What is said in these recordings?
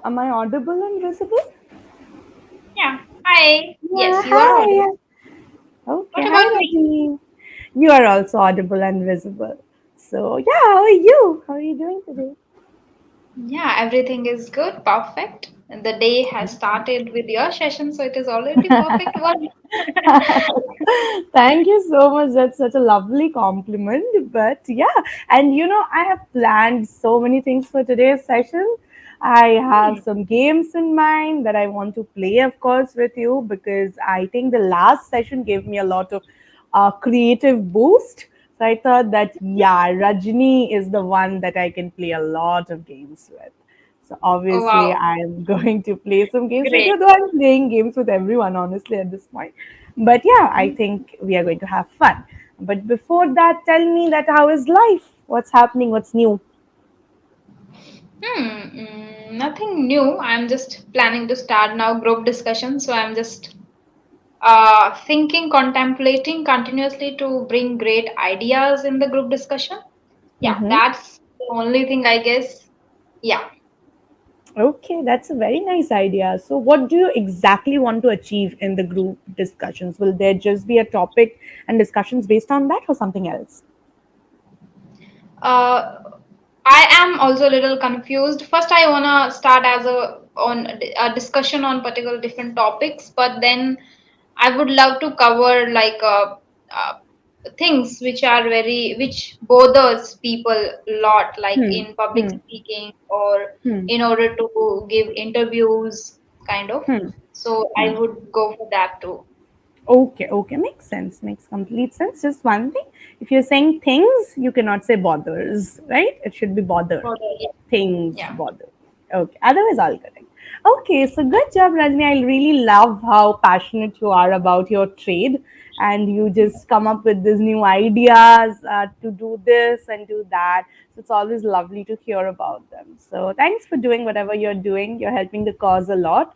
Am I audible and visible? Yeah. Hi. Yeah, Yes, you are audible. hi. Okay, What hi, about me? Rajni. You are also audible and visible. So, yeah, how are you? How are you doing today? Yeah, everything is good, perfect. And the day has started with your session, so it is already perfect one. Thank you so much. That's such a lovely compliment. But yeah, and I have planned so many things for today's session. I have Hmm. some games in mind that I want to play, of course, with you because I think the last session gave me a lot of creative boost. So I thought that, yeah, Rajni is the one that I can play a lot of games with. So Oh, obviously, wow. I'm going to play some games with Great. you, though I'm playing games with everyone, honestly, at this point. But yeah, I think we are going to have fun. But before that, tell me that how is life? What's happening? What's new? Nothing new. I'm just planning to start now group discussion, so I'm just thinking, contemplating continuously to bring great ideas in the group discussion. Yeah, Mm-hmm. that's the only thing I guess. Yeah. Okay, that's a very nice idea. So, what do you exactly want to achieve in the group discussions? Will there just be a topic and discussions based on that, or something else? Uh, I am also a little confused. First, I wanna start as a discussion on particular different topics, but then I would love to cover uh, things which bothers people a lot, like Hmm. in public Hmm. speaking or Hmm. in order to give interviews, kind of. Hmm. So I Hmm. would go for that too. Okay, okay, makes sense, makes complete sense. Just one thing, if you're saying things, you cannot say bothers, right? It should be bother. For the, Things yeah, bother. Okay, otherwise, all correct. Okay, so good job, Rajni. I really love how passionate you are about your trade, and you just come up with these new ideas to do this and do that. So it's always lovely to hear about them. So thanks for doing whatever you're doing. You're helping the cause a lot.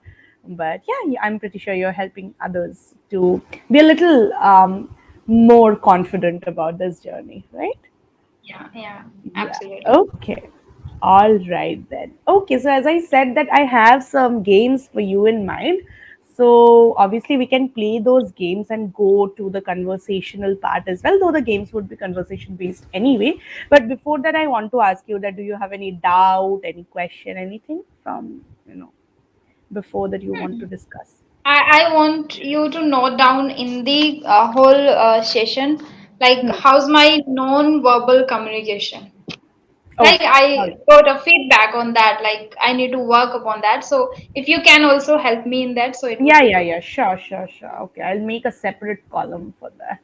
But yeah, I'm pretty sure you're helping others to be a little more confident about this journey, right? yeah, yeah, Yeah. absolutely. Okay. All right then. Okay, so as I said that I have some games for you in mind. So obviously we can play those games and go to the conversational part as well, though the games would be conversation based anyway. But before that, I want to ask you that do you have any doubt, any question, anything from before that you want to discuss? I want you to note down in the whole session, like Hmm. how's my non-verbal communication. Like Okay. All I right. got a feedback on that, like I need to work upon that. So if you can also help me in that, so it would Yeah, be yeah, good. yeah. Sure, sure, sure. Okay, I'll make a separate column for that.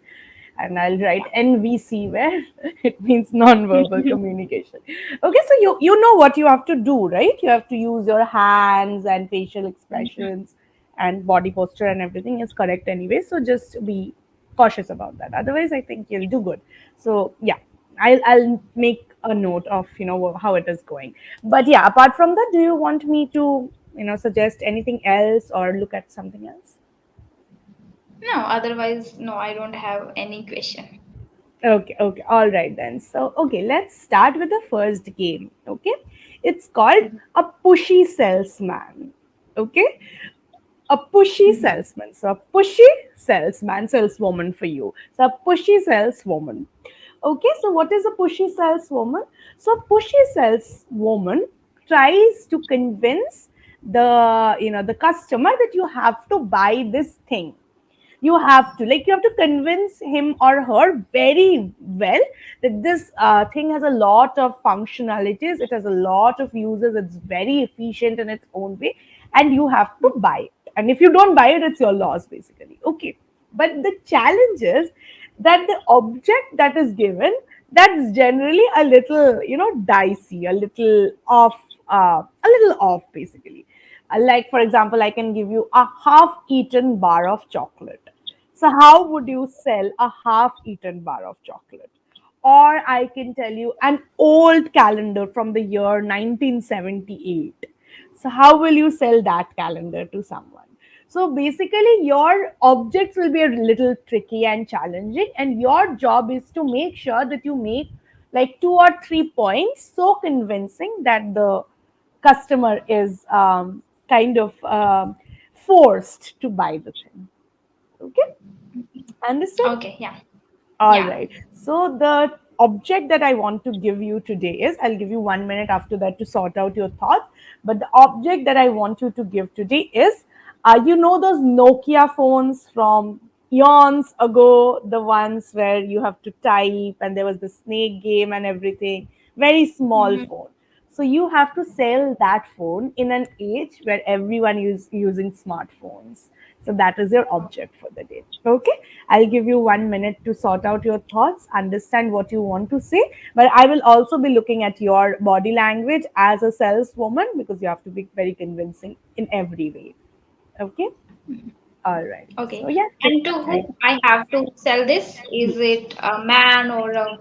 And I'll write NVC where it means non-verbal Yeah. communication. Okay, so you know what you have to do, right? You have to use your hands and facial expressions and body posture and everything is correct anyway. So just be cautious about that. Otherwise, I think you'll do good. So yeah, I'll make a note of how it is going. But yeah, apart from that, do you want me to suggest anything else or look at something else? No, otherwise, no, I don't have any question. Okay, okay, all right then. So, okay, let's start with the first game. Okay, it's called Mhm. a pushy salesman. Okay, a pushy Mhm. salesman. So, a pushy salesman, saleswoman for you. So, a pushy saleswoman. Okay, so what is a pushy saleswoman? So, a pushy saleswoman tries to convince the customer that you have to buy this thing. You have to convince him or her very well that this thing has a lot of functionalities, it has a lot of uses, it's very efficient in its own way, and you have to buy it, and if you don't buy it, it's your loss basically. Okay, but the challenge is that the object that is given, that's generally a little dicey, a little off basically. Like, for example, I can give you a half eaten bar of chocolate. So, how would you sell a half eaten bar of chocolate? Or I can tell you an old calendar from the year 1978. So, how will you sell that calendar to someone? So, basically, your objects will be a little tricky and challenging, and your job is to make sure that you make like two or three points so convincing that the customer is kind of forced to buy the thing. Okay, understood? Okay, yeah. All Yeah. right. So the object that I want to give you today is, I'll give you 1 minute after that to sort out your thoughts. But the object that I want you to give today is, you know those Nokia phones from eons ago, the ones where you have to type and there was the snake game and everything, very small Mhm. phone. So you have to sell that phone in an age where everyone is using smartphones. So that is your object for the day. Okay. I'll give you 1 minute to sort out your thoughts, understand what you want to say. But I will also be looking at your body language as a saleswoman, because you have to be very convincing in every way. Okay. All right. So Okay. yeah, take And to your time. whom I have to sell this? Is it a man or a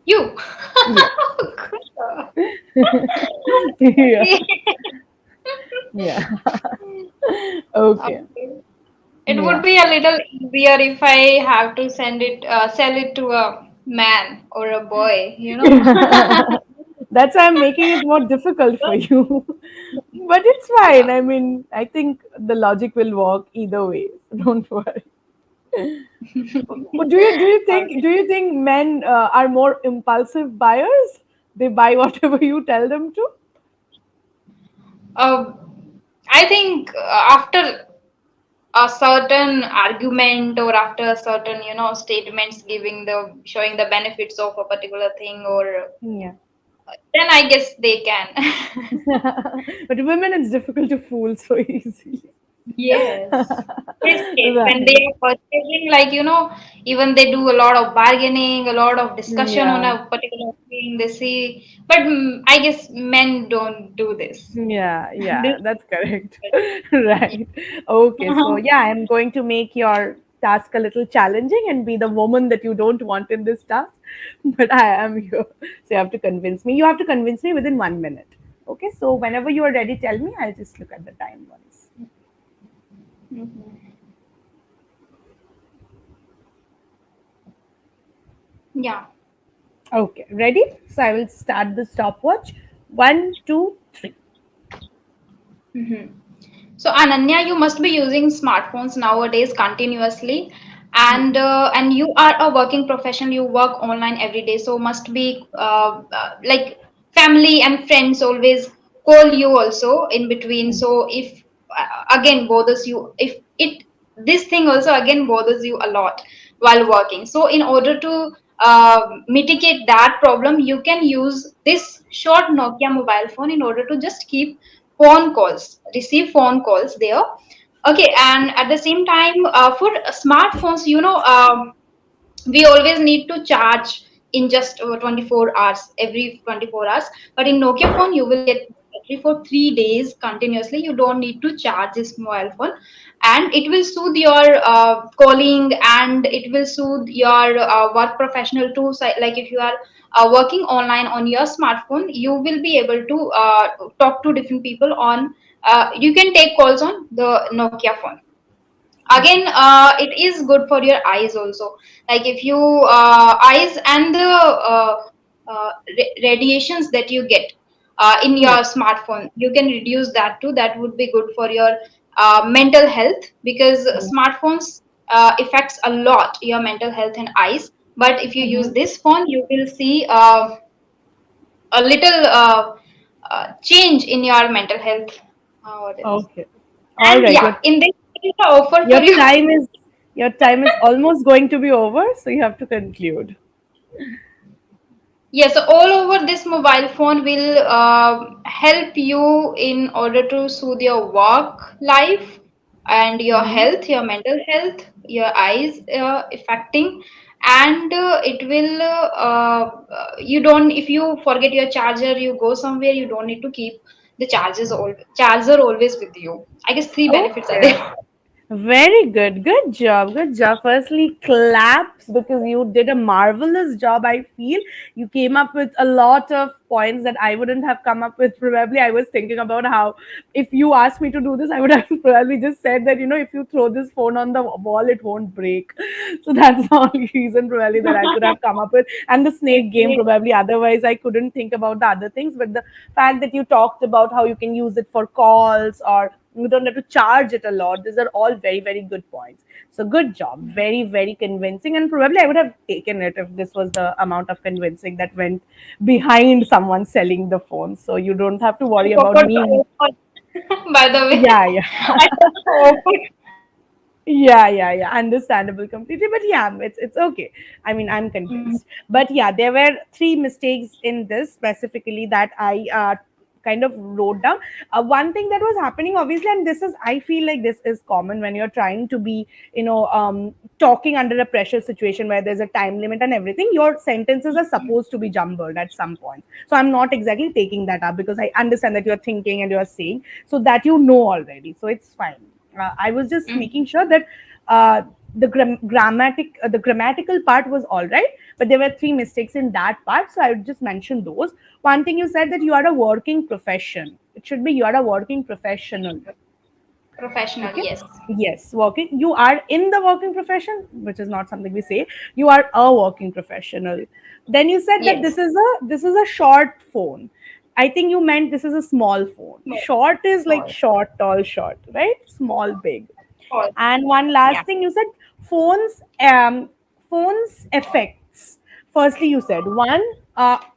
you? Yeah. Yeah. Okay. Yeah. Okay. Okay. It would Yeah. be a little easier if I have to sell it to a man or a boy, you know. That's why I'm making it more difficult for you. But it's fine. Yeah. I mean, I think the logic will work either way. So don't worry. But Okay. do you think men are more impulsive buyers? They buy whatever you tell them to? Uh, I think after a certain argument or after a certain, statements giving the showing the benefits of a particular thing, or Yeah. then I guess they can. But women, it's difficult to fool so easily. Yes. Yes, yes. When they Right. are purchasing, like, even they do a lot of bargaining, a lot of discussion on Yeah. a particular thing they see. But I guess men don't do this. Yeah, This yeah, that's correct. yeah. Right. Okay, so yeah, I'm going to make your task a little challenging and be the woman that you don't want in this task. But I am here. So you have to convince me. You have to convince me within 1 minute. Okay, so whenever you are ready, tell me. I'll just look at the time once. Mhm. Yeah. Okay, ready? So I will start the stopwatch. One, two, three. Mhm. So Ananya, you must be using smartphones nowadays continuously, and you are a working professional. You work online every day, so must be like family and friends always call you also in between. So if again bothers you, if it this thing also again bothers you a lot while working. So in order to mitigate that problem, you can use this short Nokia mobile phone in order to just keep phone calls, receive phone calls there. Okay, and at the same time, for smartphones, we always need to charge in just 24 hours, every 24 hours. But in Nokia phone, you will get battery for 3 days continuously. You don't need to charge this mobile phone, and it will soothe your calling, and it will soothe your work professional too. So, like if you are working online on your smartphone, you will be able to talk to different people on. You can take calls on the Nokia phone. Again, it is good for your eyes also. Like if you eyes and the radiations that you get in Yeah. your smartphone, you can reduce that too. That would be good for your mental health, because smartphones affects a lot your mental health and eyes. But if you use Mm-hmm. this phone, you will see a little change in your mental health. What else? Okay. All And right. yeah, in this case, the offer Your for you. time is your time is almost going to be over, so you have to conclude. Yes, so all over this mobile phone will help you in order to soothe your work life and your Mm-hmm. health, your mental health, your eyes affecting, and it will. You don't, if you forget your charger, you go somewhere, you don't need to keep the charger always with you. I guess three benefits are Okay. there. Very good. Good job. Good job. Firstly, claps because you did a marvelous job. I feel you came up with a lot of points that I wouldn't have come up with. Probably, I was thinking about how if you asked me to do this, I would have probably just said that, if you throw this phone on the wall, it won't break. So that's the only reason probably that I could have come up with. And the snake game, Okay. probably. Otherwise, I couldn't think about the other things. But the fact that you talked about how you can use it for calls or you don't have to charge it a lot. These are all very, very good points. So good job. Very, very convincing. And probably I would have taken it if this was the amount of convincing that went behind someone selling the phone. So you don't have to I worry about forgot to me. open. By the way, Yeah, yeah. I forgot to open. Yeah. Understandable completely. But yeah, it's okay. I mean, I'm Mm. convinced. But yeah, there were three mistakes in this specifically that I kind of wrote down. One thing that was happening, obviously, and this is, I feel like this is common when you're trying to be, talking under a pressure situation where there's a time limit and everything, your sentences are supposed to be jumbled at some point. So I'm not exactly taking that up because I understand that you're thinking and you're saying, so that you know already. So it's fine. I was just Mm. making sure that uh, the grammatical part was all right, but there were three mistakes in that part. So I would just mention those. One thing you said that you are a working profession. It should be you are a working professional. Professional, Okay. yes. Yes, working. You are in the working profession, which is not something we say. You are a working professional. Then you said that Yes. this is a short phone. I think you meant this is a small phone. Small. Short is like Small. short, tall, short, right? Small, big. Small. And one Yeah. last thing you said, phones, phones effects. Firstly, you said one.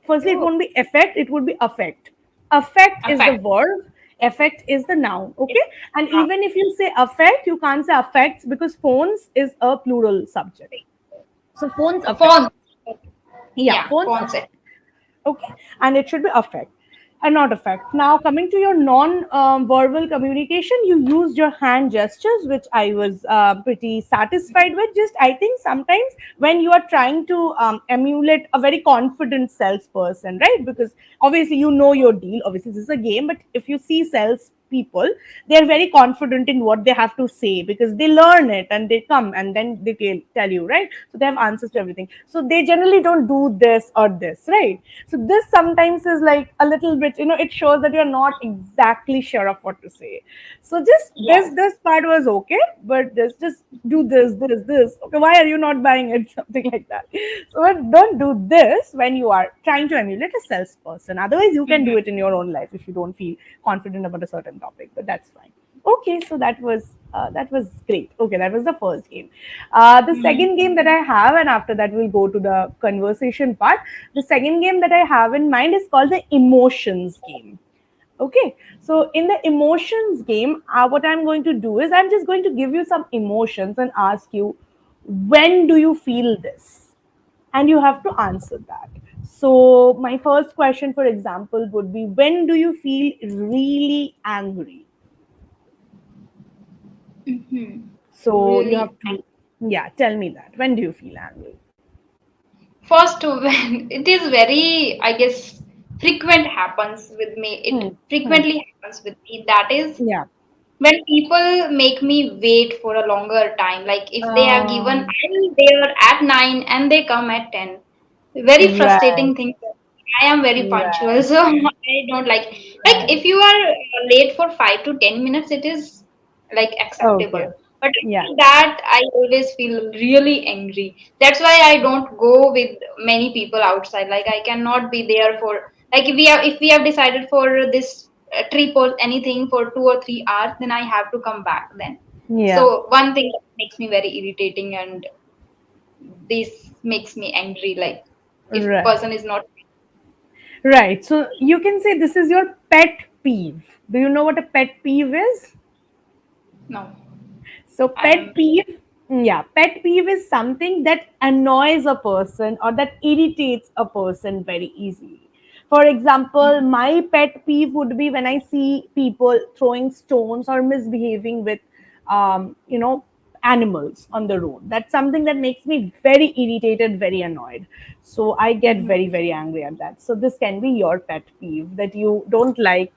Firstly, it Oh, won't be effect; it would be affect. Affect is the affect. verb. Effect is the noun. It's Okay, and now. even if you say affect, you can't say affects because phones is a plural subject. So phones affect. Phone. Yeah, Yeah, phones phone affect. set. Okay, and it should be affect and not affect. Now coming to your non-verbal communication, you used your hand gestures, which I was pretty satisfied with. Just I think sometimes when you are trying to emulate a very confident salesperson, right? Because obviously you know your deal, obviously this is a game, but if you see sales people, they are very confident in what they have to say because they learn it and they come and then they tell you, right? So they have answers to everything, so they generally don't do this or this, right? So this sometimes is like a little bit, it shows that you're not exactly sure of what to say. So just this Yes. this part was okay, but just do this. Okay, why are you not buying it? Something like that. So don't do this when you are trying to emulate a salesperson. Otherwise, you can do Mhm. it in your own life if you don't feel confident about a certain topic. But that's fine. Okay, so that was great. Okay, that was the first game. The Mhm. second game that I have, and after that we'll go to the conversation part. The second game that I have in mind is called the emotions game. Okay, so in the emotions game, what I'm going to do is I'm just going to give you some emotions and ask you, when do you feel this? And you have to answer that. So, my first question, for example, would be, when do you feel really angry? Mhm. So, you Really. have to, yeah, tell me that. When do you feel angry? First, when it is very, I guess, frequent happens with me. It Hmm. Hmm. frequently happens with me. That is Yeah. when people make me wait for a longer time. Like if they have given, Um, I'm there at 9 and they come at 10. Very right. frustrating thing. I am very punctual, Right. so I don't like Right. if you are late for 5 to 10 minutes, it is like Okay. acceptable. But Yeah. after that, I always feel really angry. That's why I don't go with many people outside. Like I cannot be there for like if we have decided for this trip or anything for 2 or 3 hours, then I have to come back then. Yeah. So one thing that makes me very irritating and this makes me angry. Like if Right. person is not Right. So, you can say this is your pet peeve. Do you know what a pet peeve is? no, So, I'm pet peeve is something that annoys a person or that irritates a person very easily. For example, my pet peeve would be when I see people throwing stones or misbehaving with, animals on the road. That's something that makes me very irritated, very annoyed. So, I get Mhm. very, very angry at that. So, this can be your pet peeve that you don't like,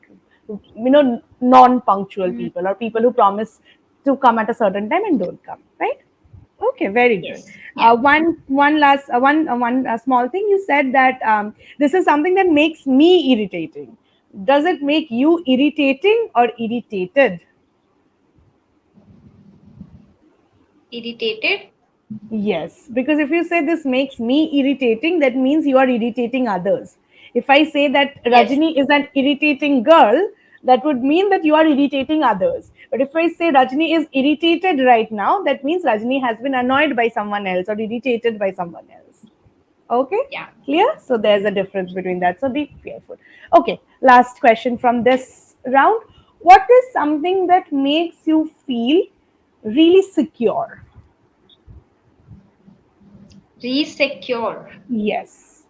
non-punctual Mhm. people or people who promise to come at a certain time and don't come, right? Okay, very good. Yes. Yeah. One last one small thing. You said that this is something that makes me irritating. Does it make you irritating or irritated? Irritated. Yes, because if you say this makes me irritating, that means you are irritating others. If I say that Yes. Rajini is an irritating girl, that would mean that you are irritating others. But if I say Rajini is irritated right now, that means Rajini has been annoyed by someone else or irritated by someone else. Okay, Yeah. clear? So there's a difference between that. So be careful. Okay, last question from this round. What is something that makes you feel really secure? Resecure. Yes,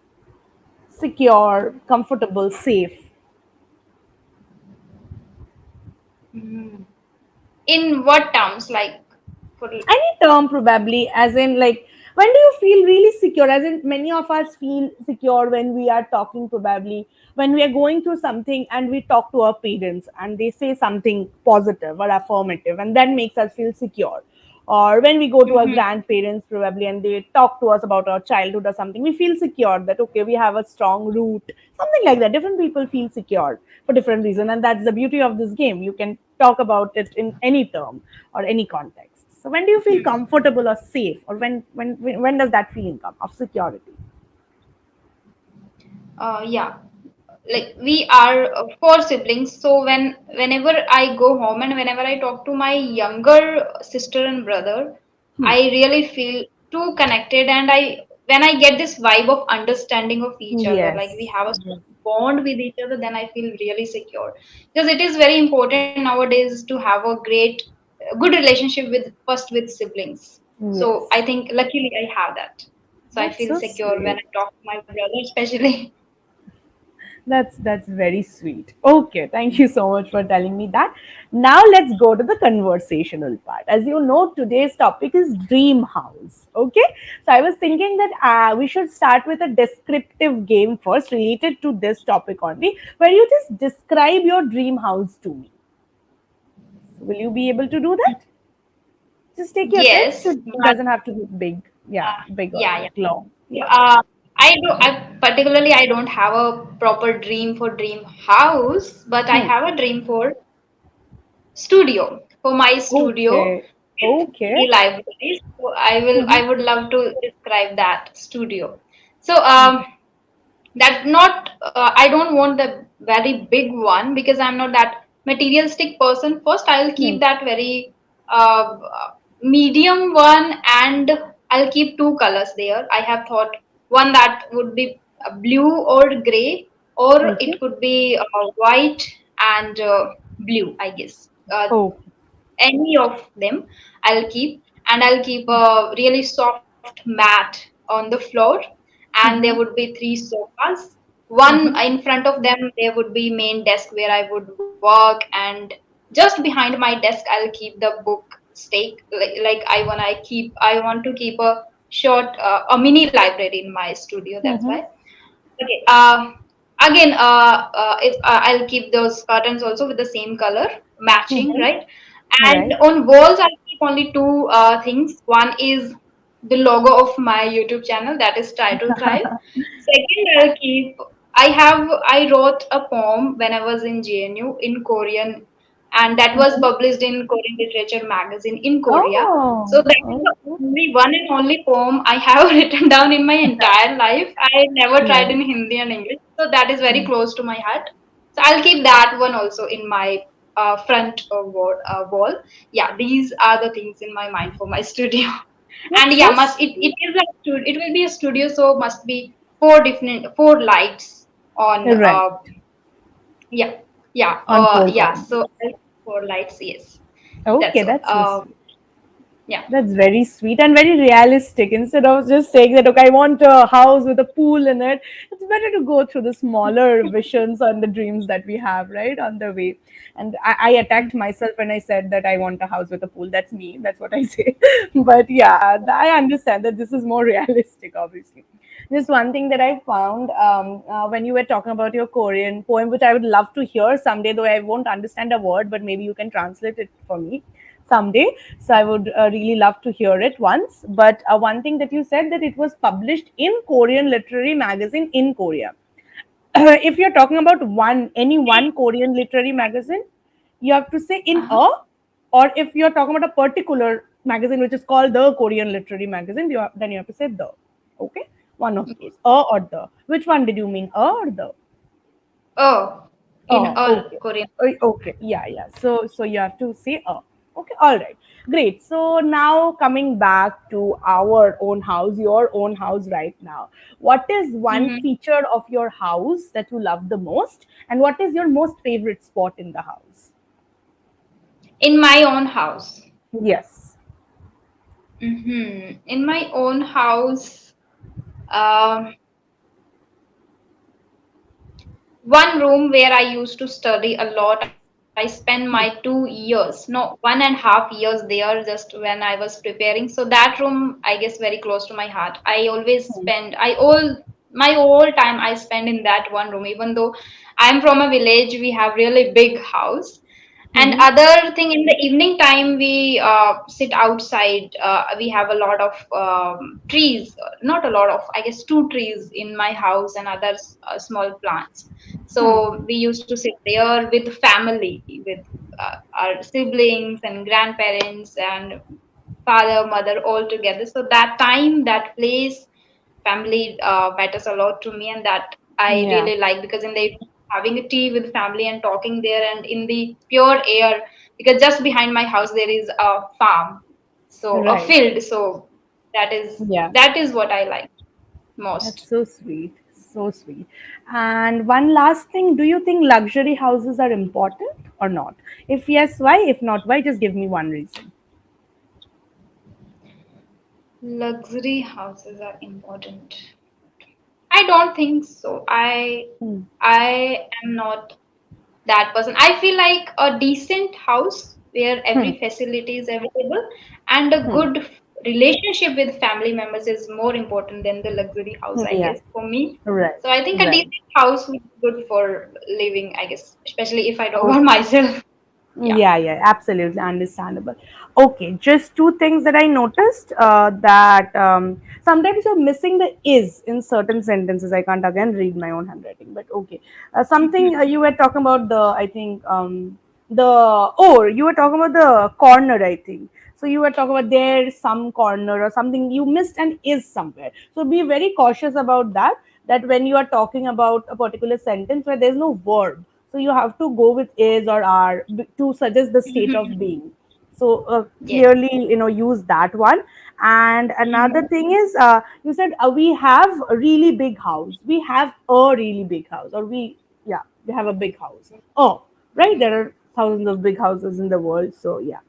secure, comfortable, safe. Hmm. In what terms? Like for Any term probably, as in like when do you feel really secure? As in many of us feel secure when we are talking, probably when we are going through something and we talk to our parents and they say something positive or affirmative, and that makes us feel secure. Or when we go to our Mhm. grandparents probably and they talk to us about our childhood or something, we feel secure that okay, we have a strong root, something like that. Different people feel secure for different reasons, and that's the beauty of this game. You can talk about it in any term or any context. So when do you feel Mhm. comfortable or safe, or when does that feeling come of security? Yeah, like we are four siblings, so whenever I go home and whenever I talk to my younger sister and brother, Hmm. I really feel too connected, and I when I get this vibe of understanding of each other, like we Yes. have a Yes. strong bond with each other, then I feel really secure, because it is very important nowadays to have a great good relationship with first with siblings. So I Yes. think luckily I have that, so I That's feel so secure when sweet. I talk to my brother especially. That's very sweet. Okay, thank you so much for telling me that. Now let's go to the conversational part. As you know, today's topic is dream house. Okay, so I was thinking that we should start with a descriptive game first, related to this topic only, where you just describe your dream house to me. So will you be able to do that? Just take your time. Yes, So it doesn't have to be big. Yeah, big or yeah, like long. yeah. Yeah. I particularly I don't have a proper dream for dream house, but I Hmm. have a dream for studio. For my studio Okay. with Okay. three libraries. So Mhm. I would love to describe that studio. So Mhm. that not I don't want the very big one because I'm not that materialistic person. First I'll Hmm. keep that very uh, medium one, and I'll keep two colors there. I have thought one that would be blue or gray, or Okay. it could be white and blue, I guess. Oh. Any of them I'll keep, and I'll keep a really soft mat on the floor, and there Mm-hmm. would be three sofas. One Mm-hmm. in front of them there would be main desk where I would work, and just behind my desk I'll keep the book stake, like I want to keep a short a mini library in my studio, that's Mm-hmm. why. Okay. Again, I'll keep those curtains also with the same color, matching, Mm-hmm. right? And Right. on walls, I'll keep only two things. One is the logo of my YouTube channel, that is Try to Thrive. Second, I wrote a poem when I was in JNU in Korean, and that was Mm-hmm. published in Korean Literature magazine in Korea. So Oh. that is the Okay. only one and only poem I have written down in my entire life. I never tried Nice. in Hindi and English, so that is very close to my heart. So I'll keep that one also in my front wall. Yeah, these are the things in my mind for my studio. And That's yeah, so must sweet. it will be a studio, so must be four lights on Right. yeah, yeah, On four yeah. corners. So four lights, yes. Okay, That's all. that's so sweet. Yeah. That's very sweet and very realistic. Instead of just saying that, okay, I want a house with a pool in it, it's better to go through the smaller visions and the dreams that we have, right, on the way. And I attacked myself when I said that I want a house with a pool. That's me. That's what I say. But yeah, I understand that this is more realistic, obviously. Just one thing that I found when you were talking about your Korean poem, which I would love to hear someday, though I won't understand a word, but maybe you can translate it for me. someday. So I would really love to hear it once. But one thing that you said, that it was published in Korean literary magazine in Korea. If you're talking about any one Korean literary magazine, you have to say in Uh-huh. a, or if you're talking about a particular magazine which is called the Korean literary magazine, then you have to say the. Okay, one of those, a or the. Which one did you mean, a or the? Oh, in Oh, all okay. Korean. Okay. Yeah, yeah. So you have to say okay, all right. Great. So now coming back to our own house, your own house right now. What is one Mhm. feature of your house that you love the most? And what is your most favorite spot in the house? In my own house. Yes. In my own house, um, one room where I used to study a lot. I spent my 2 years, no, 1.5 years there just when I was preparing. So that room, I guess, very close to my heart. I always Hmm. spend, I all my whole time I spend in that one room. Even though I'm from a village, we have really big house. And Mm-hmm. other thing, in the evening time, we sit outside. We have a lot of trees, not a lot of, I guess, two trees in my house and other small plants. Hmm. So we used to sit there with family, with our siblings and grandparents and father, mother all together. So that time, that place, family matters a lot to me, and that I Yeah. really like, because in the evening, having a tea with family and talking there and in the pure air, because just behind my house there is a farm, so a Right. field. So that is Yeah. that is what I like That's most. so sweet. So sweet. And one last thing, do you think luxury houses are important or not? If yes, why? If not, why? Just give me one reason. Luxury houses are important. I don't think so. Hmm. I am not that person. I feel like a decent house where Hmm. every facility is available and a Hmm. good relationship with family members is more important than the luxury house, I Yeah. guess, for me. Right. So I think a Right. decent house would be good for living, I guess, especially if I talk about Okay. myself. Yeah. Yeah, yeah, absolutely understandable. Okay, just two things that I noticed, that sometimes you're missing the is in certain sentences. I can't again read my own handwriting, but okay. Something you were talking about, the I think the or you were talking about the corner, I think. So you were talking about there's some corner or something, you missed an is somewhere. So be very cautious about that. That when you are talking about a particular sentence where there's no verb, so you have to go with is or are to suggest the state of Mhm. being. So Yes. clearly, use that one. And another Mhm. thing is, you said we have a really big house. We have a really big house, or yeah, we have a big house. Oh, right, there are thousands of big houses in the world. So yeah,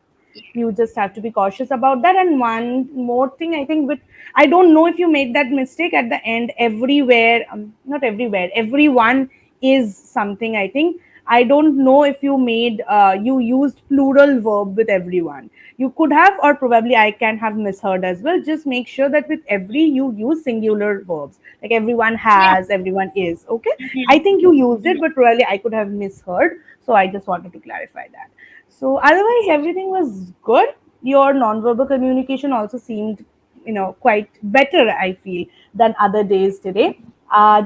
you just have to be cautious about that. And one more thing, I think, with I don't know if you made that mistake at the end. Everywhere, not everywhere, everyone is something, I think. I don't know if you made you used plural verb with everyone. You could have, or probably I can have misheard as well. Just make sure that with every you use singular verbs, like everyone Yeah. has, everyone is. Okay, I Mhm. think you used Mhm. it, but probably I could have misheard. So I just wanted to clarify that. So otherwise, everything was good. Your nonverbal communication also seemed, quite better, I feel, than other days today.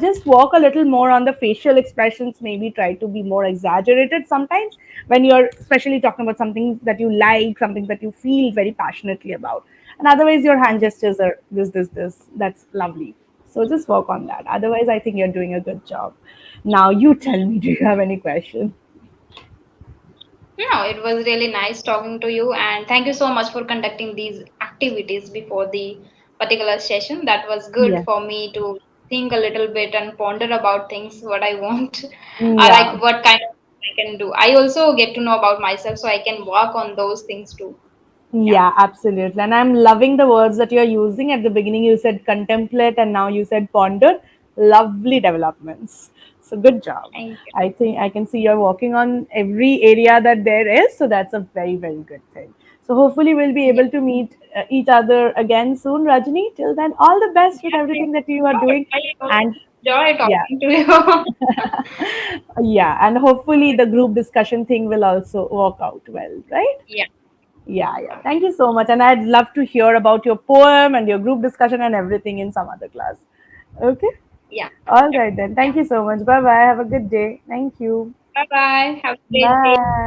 Just work a little more on the facial expressions. Maybe try to be more exaggerated sometimes when you're especially talking about something that you like, something that you feel very passionately about. And otherwise, your hand gestures are this. That's lovely. So just work on that. Otherwise, I think you're doing a good job. Now, you tell me, do you have any question? No, it was really nice talking to you, and thank you so much for conducting these activities before the particular session. That was good Yeah. for me to think a little bit and ponder about things, what I want, like Yeah. what kind of I can do. I also get to know about myself, so I can work on those things too. Yeah, Yeah, absolutely. And I'm loving the words that you're using. At the beginning, you said contemplate, and now you said ponder. Lovely developments. So, good job. thank you. I think I can see you're working on every area that there is. So, that's a very, very good thing. So, hopefully, we'll be Yeah, able to meet each other again soon, Rajni. Till then, all the best with yeah, everything that you are joy, doing. And joy yeah, talking to you. yeah. And hopefully, the group discussion thing will also work out well, right? Yeah, Yeah, yeah. Thank you so much. And I'd love to hear about your poem and your group discussion and everything in some other class. Okay. Yeah. All right then. Yeah. Thank you so much. Bye bye. Have a good day. Thank you. Bye bye. Have a great day. Bye.